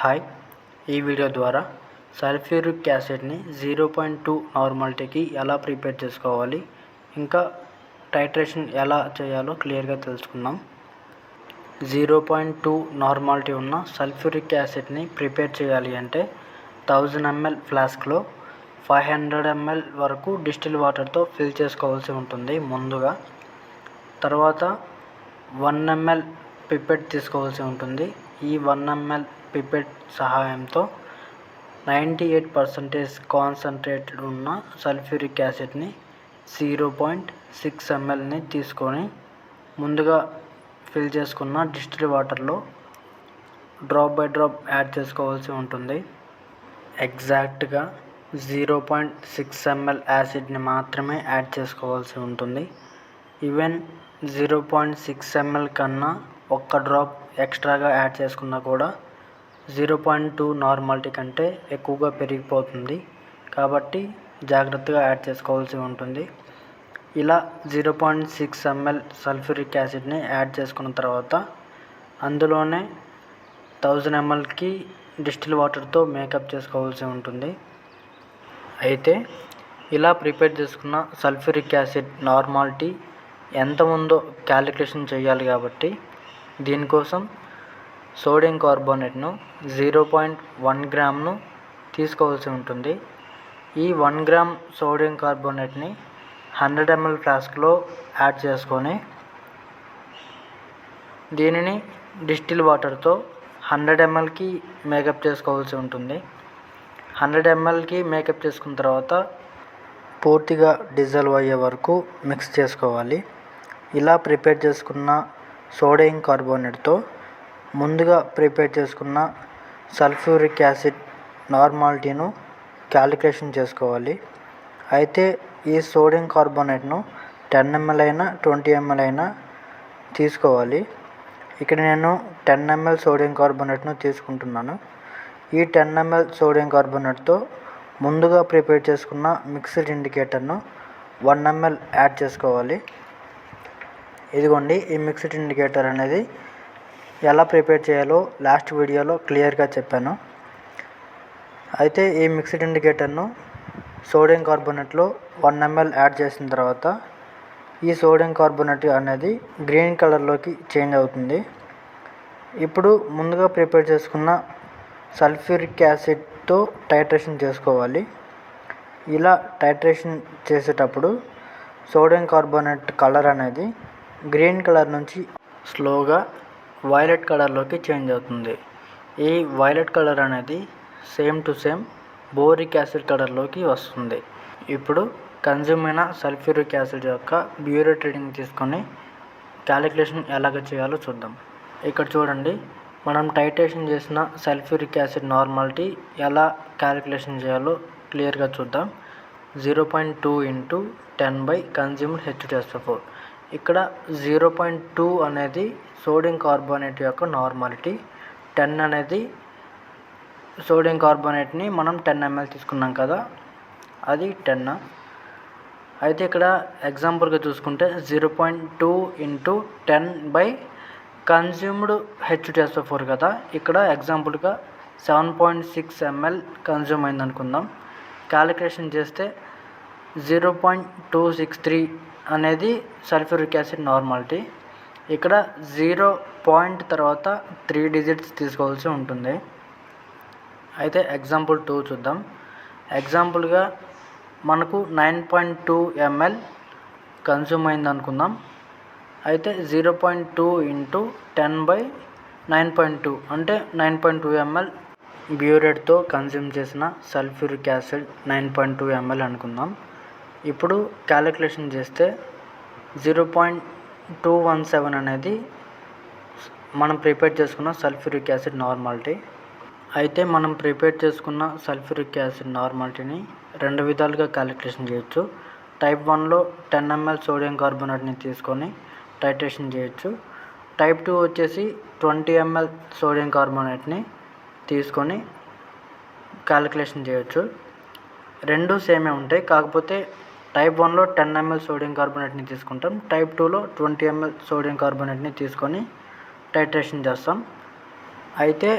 Hi, ఈ video ద్వారా sulphuric యాసిడ్ని 0.2 నార్మాలిటీకి ఎలా ప్రిపేర్ చేసుకోవాలి, ఇంకా టైట్రేషన్ ఎలా చేయాలో క్లియర్గా తెలుసుకుందాం. 0.2 నార్మాలిటీ ఉన్న సల్ఫ్యూరిక్ యాసిడ్ని ప్రిపేర్ చేయాలి అంటే 1000 ml ఫ్లాస్క్లో 500 ml వరకు డిస్టిల్ వాటర్తో ఫిల్ చేసుకోవాల్సి ఉంటుంది ముందుగా. తర్వాత 1 ml పిపెట్ తీసుకోవాల్సి ఉంటుంది. ఈ 1 ml పిపెట్ సహాయంతో 98% కాన్సన్ట్రేటెడ్ ఉన్న సల్ఫ్యూరిక్ యాసిడ్ని 0.6 mlని తీసుకొని ముందుగా ఫిల్ చేసుకున్న డిస్టిల్ వాటర్లో డ్రాప్ బై డ్రాప్ యాడ్ చేసుకోవాల్సి ఉంటుంది. ఎగ్జాక్ట్గా 0.6 ml యాసిడ్ని మాత్రమే యాడ్ చేసుకోవాల్సి ఉంటుంది. ఈవెన్ 0.6 ml కన్నా ఒక్క డ్రాప్ ఎక్స్ట్రాగా యాడ్ చేసుకున్నా కూడా 0.2 నార్మాలిటీ కంటే ఎక్కువగా పెరిగిపోతుంది. కాబట్టి జాగ్రత్తగా యాడ్ చేసుకోవాల్సి ఉంటుంది. ఇలా 0.6 ml సల్ఫ్యూరిక్ యాసిడ్ని యాడ్ చేసుకున్న తర్వాత అందులోనే 1000 mlకి డిస్టిల్ వాటర్తో మేకప్ చేసుకోవాల్సి ఉంటుంది. అయితే ఇలా ప్రిపేర్ చేసుకున్న సల్ఫ్యూరిక్ యాసిడ్ నార్మాలిటీ ఎంత ఉందో క్యాలిక్యులేషన్ చేయాలి. కాబట్టి దీనికోసం సోడియం కార్బోనేట్ను 0.1 గ్రామ్ను తీసుకోవాల్సి ఉంటుంది. ఈ 1 గ్రామ్ సోడియం కార్బోనేట్ని 100 ml ఫ్లాస్క్లో యాడ్ చేసుకొని దీనిని డిస్టిల్ వాటర్తో 100 mlకి మేకప్ చేసుకోవాల్సి ఉంటుంది. 100 mlకి మేకప్ చేసుకున్న తర్వాత పూర్తిగా డిజాల్వ్ అయ్యే వరకు మిక్స్ చేసుకోవాలి. ఇలా ప్రిపేర్ చేసుకున్న సోడియం కార్బోనేట్తో ముందుగా ప్రిపేర్ చేసుకున్న సల్ఫ్యూరిక్ యాసిడ్ నార్మాలిటీను క్యాలిక్యులేషన్ చేసుకోవాలి. అయితే ఈ సోడియం కార్బోనేట్ను 10 ml అయినా 20 ml అయినా తీసుకోవాలి. ఇక్కడ నేను 10 ml సోడియం కార్బోనేట్ను తీసుకుంటున్నాను. ఈ 10 ml సోడియం కార్బోనేట్తో ముందుగా ప్రిపేర్ చేసుకున్న మిక్స్డ్ ఇండికేటర్ను 1 ml యాడ్ చేసుకోవాలి. ఇదిగోండి, ఈ మిక్స్డ్ ఇండికేటర్ అనేది ఎలా ప్రిపేర్ చేయాలో లాస్ట్ వీడియోలో క్లియర్గా చెప్పాను. అయితే ఈ మిక్స్డ్ ఇండికేటర్ను సోడియం కార్బోనేట్లో 1 ml యాడ్ చేసిన తర్వాత ఈ సోడియం కార్బోనేట్ అనేది గ్రీన్ కలర్లోకి చేంజ్ అవుతుంది. ఇప్పుడు ముందుగా ప్రిపేర్ చేసుకున్న సల్ఫ్యూరిక్ యాసిడ్తో టైట్రేషన్ చేసుకోవాలి. ఇలా టైట్రేషన్ చేసేటప్పుడు సోడియం కార్బోనేట్ కలర్ అనేది గ్రీన్ కలర్ నుంచి స్లోగా వైలెట్ కలర్లోకి చేంజ్ అవుతుంది. ఈ వైలెట్ కలర్ అనేది same to same boric acid కలర్లోకి వస్తుంది. ఇప్పుడు కన్జ్యూమ్ అయిన సల్ఫ్యూరిక్ యాసిడ్ యొక్క బ్యూరేట్ రీడింగ్ తీసుకొని క్యాలిక్యులేషన్ ఎలాగ చేయాలో చూద్దాం. ఇక్కడ చూడండి, మనం టైట్రేషన్ చేసిన సల్ఫ్యూరిక్ యాసిడ్ నార్మాలిటీ ఎలా క్యాలిక్యులేషన్ చేయాలో క్లియర్గా చూద్దాం. 0.2 × 10 కన్జ్యూమ్డ్ H2SO4. ఇక్కడ 0.2 అనేది సోడియం కార్బోనేట్ యొక్క నార్మాలిటీ, 10 అనేది సోడియం కార్బోనేట్ని మనం 10 ml తీసుకున్నాం కదా, అది 10. అయితే ఇక్కడ ఎగ్జాంపుల్గా చూసుకుంటే 0.2 × 10 కన్జ్యూమ్డ్ H2SO4 కదా, ఇక్కడ ఎగ్జాంపుల్గా 7.6 ml కన్జ్యూమ్ అయింది అనుకుందాం. క్యాలిక్యులేషన్ చేస్తే 0.263 అనేది సల్ఫ్యూరిక్ యాసిడ్ నార్మాలిటీ. ఇక్కడ 0 పాయింట్ తర్వాత 3 డిజిట్స్ తీసుకోవాల్సి ఉంటుంది. అయితే ఎగ్జాంపుల్ 2 చూద్దాం. ఎగ్జాంపుల్గా మనకు 9.2 ml కన్జ్యూమ్ అయింది అనుకుందాం. అయితే 0.2 × 10/9.2 అంటే 9.2 ml బ్యూరేట్తో కన్జ్యూమ్ చేసిన సల్ఫ్యూరిక్ యాసిడ్ 9.2 ml అనుకుందాం. ఇప్పుడు క్యాలిక్యులేషన్ చేస్తే 0.217 అనేది మనం ప్రిపేర్ చేసుకున్న సల్ఫ్యూరిక్ యాసిడ్ నార్మాలిటీ. అయితే మనం ప్రిపేర్ చేసుకున్న సల్ఫ్యూరిక్ యాసిడ్ నార్మాలిటీని రెండు విధాలుగా క్యాలిక్యులేషన్ చేయొచ్చు. టైప్ 1లో 10 ml సోడియం కార్బోనేట్ని తీసుకొని టైట్రేషన్ చేయొచ్చు. టైప్ 2 వచ్చేసి 20 ml సోడియం కార్బోనేట్ని తీసుకొని క్యాలిక్యులేషన్ చేయొచ్చు. రెండు సేమే ఉంటాయి, కాకపోతే టైప్ 1లో 10 ml సోడియం కార్బోనేట్ని తీసుకుంటాం. టైప్ 2లో 20 ml సోడియం కార్బోనేట్ని తీసుకొని టైట్రేషన్ చేస్తాం. అయితే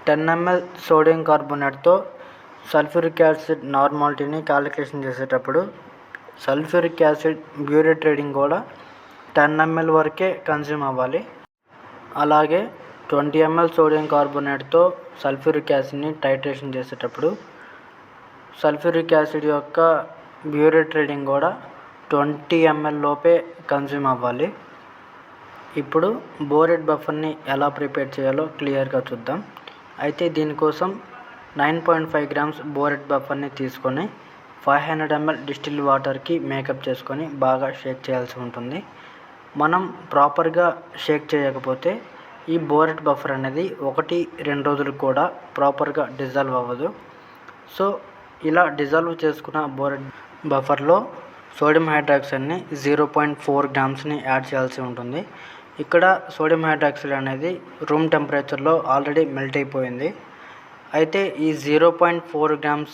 10 ml సోడియం కార్బోనేట్తో సల్ఫ్యూరిక్ యాసిడ్ నార్మాలిటీని క్యాలిక్యులేషన్ చేసేటప్పుడు సల్ఫ్యూరిక్ యాసిడ్ బ్యూరేట్ రీడింగ్ కూడా 10 ml వరకే కన్జ్యూమ్ అవ్వాలి. అలాగే 20 ml సోడియం కార్బోనేట్తో సల్ఫ్యూరిక్ యాసిడ్ని టైట్రేషన్ చేసేటప్పుడు సల్ఫ్యూరిక్ యాసిడ్ యొక్క బ్యూరేట్ రీడింగ్ కూడా 20 ml లోపే కన్జ్యూమ్ అవ్వాలి. ఇప్పుడు బోరెట్ బఫర్ని ఎలా ప్రిపేర్ చేయాలో క్లియర్గా చూద్దాం. అయితే దీనికోసం 9.5 grams బోరెట్ బఫర్ని తీసుకొని 500 ml డిస్టిల్ వాటర్కి మేకప్ చేసుకొని బాగా షేక్ చేయాల్సి ఉంటుంది. మనం ప్రాపర్గా షేక్ చేయకపోతే ఈ బోరెట్ బఫర్ అనేది 1-2 రోజులు కూడా ప్రాపర్గా డిజాల్వ్ అవ్వదు. సో ఇలా డిజాల్వ్ చేసుకున్న బోరెట్ బఫర్లో సోడియం హైడ్రాక్సైడ్ని 0.4 grams యాడ్ చేయాల్సి ఉంటుంది. ఇక్కడ సోడియం హైడ్రాక్సైడ్ అనేది రూమ్ టెంపరేచర్లో ఆల్రెడీ మెల్ట్ అయిపోయింది. అయితే ఈ 0.4 grams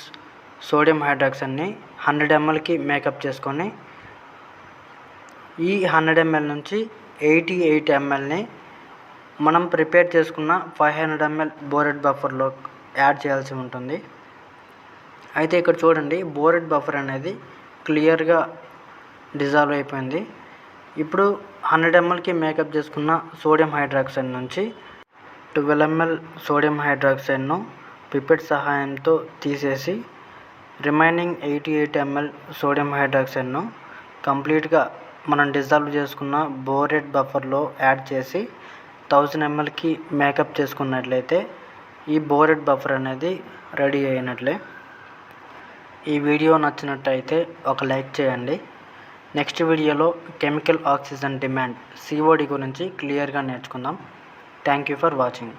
సోడియం హైడ్రాక్సైడ్ని 100 mlకి మేకప్ చేసుకొని ఈ 100 ml నుంచి 88 mlని మనం ప్రిపేర్ చేసుకున్న 500 ml బోరెట్ బఫర్లో యాడ్ చేయాల్సి ఉంటుంది. అయితే ఇక్కడ చూడండి, బోరెట్ బఫర్ అనేది క్లియర్గా డిజాల్వ్ అయిపోయింది. ఇప్పుడు 100 mlకి మేకప్ చేసుకున్న సోడియం హైడ్రాక్సైడ్ నుంచి 12 ml సోడియం హైడ్రాక్సైడ్ను పిపెట్ సహాయంతో తీసేసి రిమైనింగ్ 88 ml సోడియం హైడ్రాక్సైడ్ను కంప్లీట్గా మనం డిజాల్వ్ చేసుకున్న బోరెట్ బఫర్లో యాడ్ చేసి 1000 mlకి మేకప్ చేసుకున్నట్లయితే ఈ బోరెట్ బఫర్ అనేది రెడీ అయినట్లే. ఈ వీడియో నచ్చినట్టయితే ఒక లైక్ చేయండి. నెక్స్ట్ వీడియోలో కెమికల్ ఆక్సిజన్ డిమాండ్ COD గురించి క్లియర్గా నేర్చుకుందాం. Thank you for watching.